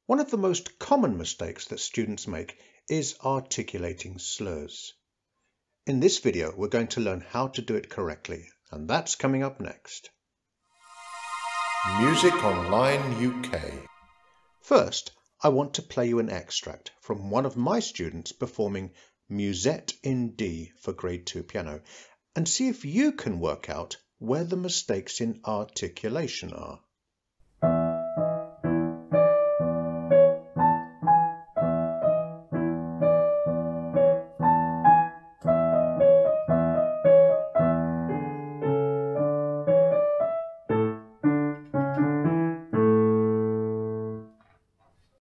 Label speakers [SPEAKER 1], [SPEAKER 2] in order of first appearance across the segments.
[SPEAKER 1] One of the most common mistakes that students make is articulating slurs. In this video, we're going to learn how to do it correctly, and that's coming up next.
[SPEAKER 2] Music Online UK.
[SPEAKER 1] First, I want to play you an extract from one of my students performing Musette in D for Grade 2 piano, and see if you can work out where the mistakes in articulation are.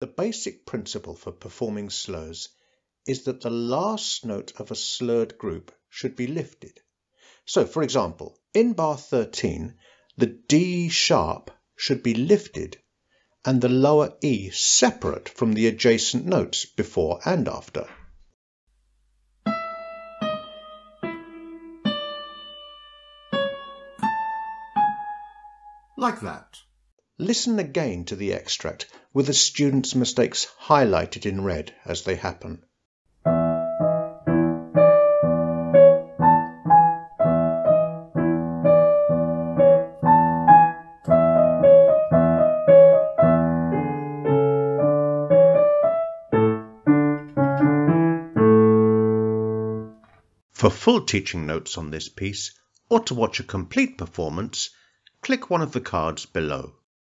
[SPEAKER 1] The basic principle for performing slurs is that the last note of a slurred group should be lifted. So, for example, in bar 13, the D sharp should be lifted and the lower E separate from the adjacent notes before and after.
[SPEAKER 2] Like that.
[SPEAKER 1] Listen again to the extract with the student's mistakes highlighted in red as they happen. For full teaching notes on this piece, or to watch a complete performance, click one of the cards below.